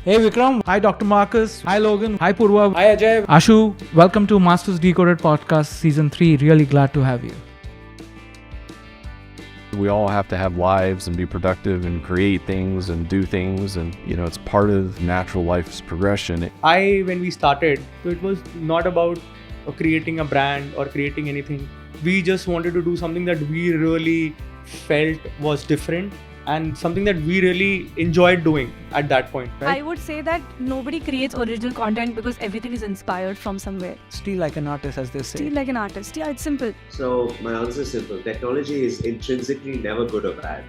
Hey Vikram, hi Dr. Marcus, hi Logan, hi Purva, hi Ajay, Ashu. Welcome to Masters Decoded podcast season 3. Really glad to have you. We all have to have lives and be productive and create things and do things, and it's part of natural life's progression. When we started, so it was not about creating a brand or creating anything. We just wanted to do something that we really felt was different and something that we really enjoyed doing at that point. Right? I would say that nobody creates original content because everything is inspired from somewhere. Steal like an artist, as they say. Steal like an artist. Yeah, it's simple. So my answer is simple. Technology is intrinsically never good or bad.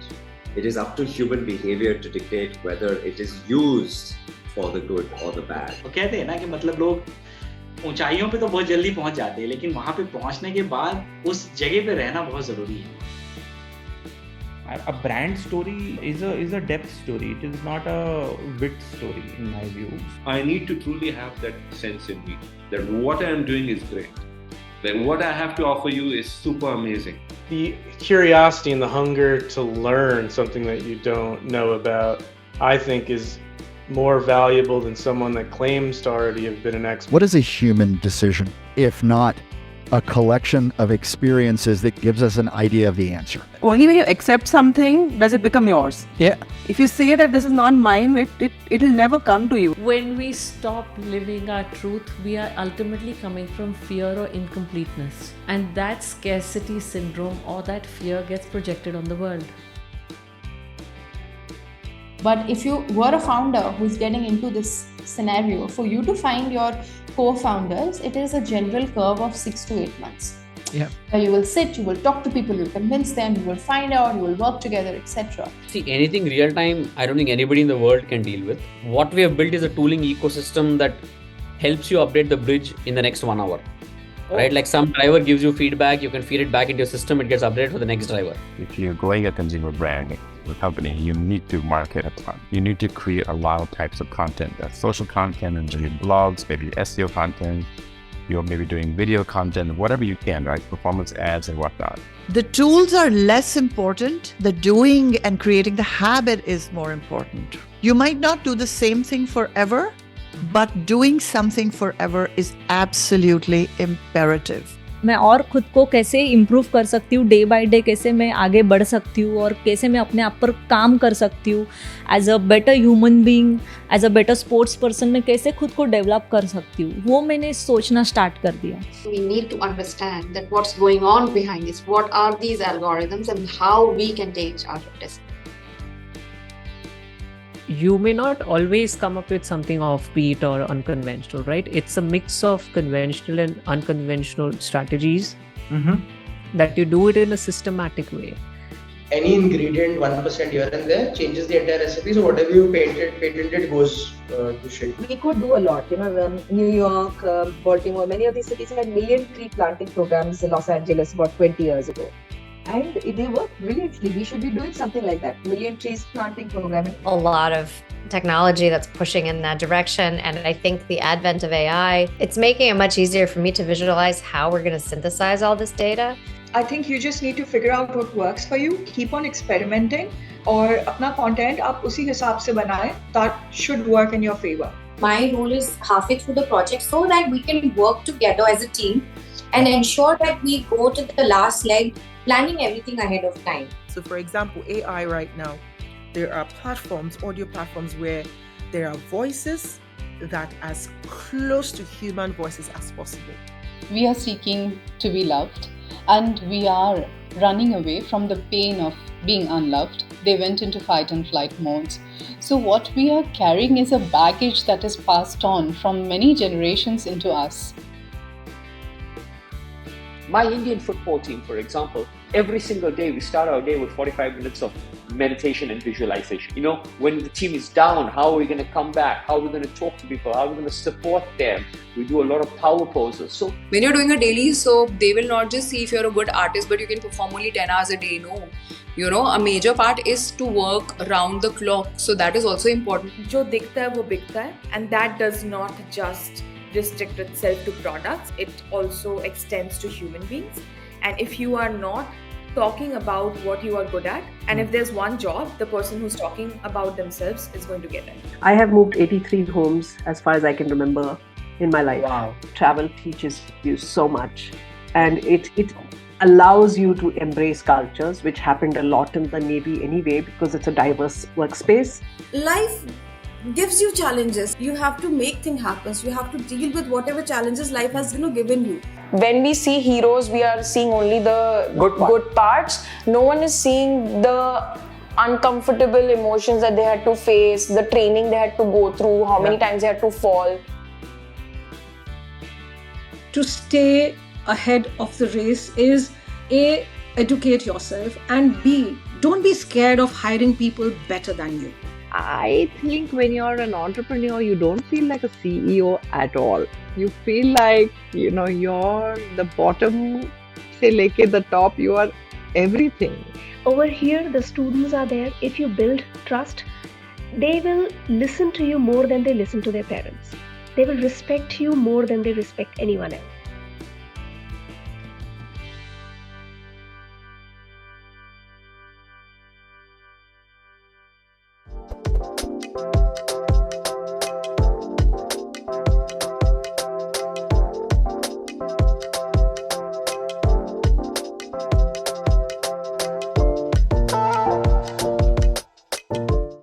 It is up to human behavior to dictate whether it is used for the good or the bad. वो कहते हैं ना कि मतलब लोग ऊंचाइयों पे तो बहुत जल्दी पहुंच जाते हैं, लेकिन वहां पे पहुंचने के बाद उस जगह पे रहना बहुत जरूरी है. A brand story is a depth story. It is not a width story in my view. I need to truly have that sense in me that what I am doing is great. That what I have to offer you is super amazing. The curiosity and the hunger to learn something that you don't know about, I think, is more valuable than someone that claims to already have been an expert. What is a human decision, if not a collection of experiences that gives us an idea of the answer? Only when you accept something does it become yours. Yeah. If you say that this is not mine, it'll never come to you. When we stop living our truth, we are ultimately coming from fear or incompleteness. And that scarcity syndrome or that fear gets projected on the world. But if you were a founder who's getting into this scenario, for you to find your co-founders, it is a general curve of 6 to 8 months. Yeah. You will sit, you will talk to people, you will convince them, you will find out, you will work together, etc. See, anything real time, I don't think anybody in the world can deal with. What we have built is a tooling ecosystem that helps you update the bridge in the next 1 hour. Right? Like some driver gives you feedback, you can feed it back into your system, it gets updated for the next driver. If you're going a consumer brand or company, you need to market a ton. You need to create a lot of types of content. That's social content and blogs, maybe SEO content. You're maybe doing video content, whatever you can, right? Performance ads and whatnot. The tools are less important. The doing and creating the habit is more important. You might not do the same thing forever, but doing something forever is absolutely imperative. मैं और खुद को कैसे improve कर सकती हूँ, day by day कैसे मैं आगे बढ़ सकती हूँ और कैसे मैं अपने आप पर काम कर सकती हूँ, as a better human being, as a better sports person मैं कैसे खुद को डेवलप कर सकती हूँ, वो मैंने सोचना स्टार्ट कर दिया. We need to understand that what's going on behind this, what are these algorithms and how we can take charge of this. You may not always come up with something offbeat or unconventional, right? It's a mix of conventional and unconventional strategies that you do it in a systematic way. Any ingredient 1% here and there changes the entire recipe. So whatever you patented goes to shit. We could do a lot. New York, Baltimore, many of these cities had million tree planting programs in Los Angeles about 20 years ago. And they work brilliantly. We should be doing something like that. Million trees planting program. A lot of technology that's pushing in that direction. And I think the advent of AI, it's making it much easier for me to visualize how we're going to synthesize all this data. I think you just need to figure out what works for you. Keep on experimenting. और अपना content आप उसी हिसाब से बनाएं. That should work in your favor. My role is halfway through the project so that we can work together as a team and ensure that we go to the last leg planning everything ahead of time. So for example, AI right now, there are platforms, audio platforms where there are voices that are as close to human voices as possible. We are seeking to be loved and we are running away from the pain of being unloved. They went into fight and flight modes. So what we are carrying is a baggage that is passed on from many generations into us. My Indian football team, for example, every single day we start our day with 45 minutes of meditation and visualization. When the team is down, how are we going to come back? How are we going to talk to people? How are we going to support them? We do a lot of power poses. So when you're doing a daily soap, they will not just see if you're a good artist, but you can perform only 10 hours a day. No. A major part is to work around the clock. So that is also important. जो दिखता है वो बिकता है, and that does not just restrict itself to products. It also extends to human beings. And if you are not talking about what you are good at, and if there's one job, the person who's talking about themselves is going to get it. I have moved 83 homes as far as I can remember in my life. Wow. Travel teaches you so much, and it allows you to embrace cultures, which happened a lot in the Navy anyway, because it's a diverse workspace. Life gives you challenges. You have to make things happen. So you have to deal with whatever challenges life has given you. When we see heroes, we are seeing only the good parts. No one is seeing the uncomfortable emotions that they had to face, the training they had to go through, how many times they had to fall. To stay ahead of the race is A, educate yourself, and B, don't be scared of hiring people better than you. I think when you're an entrepreneur, you don't feel like a CEO at all. You feel like, you're the bottom, say, leke the top, you are everything. Over here, the students are there. If you build trust, they will listen to you more than they listen to their parents. They will respect you more than they respect anyone else.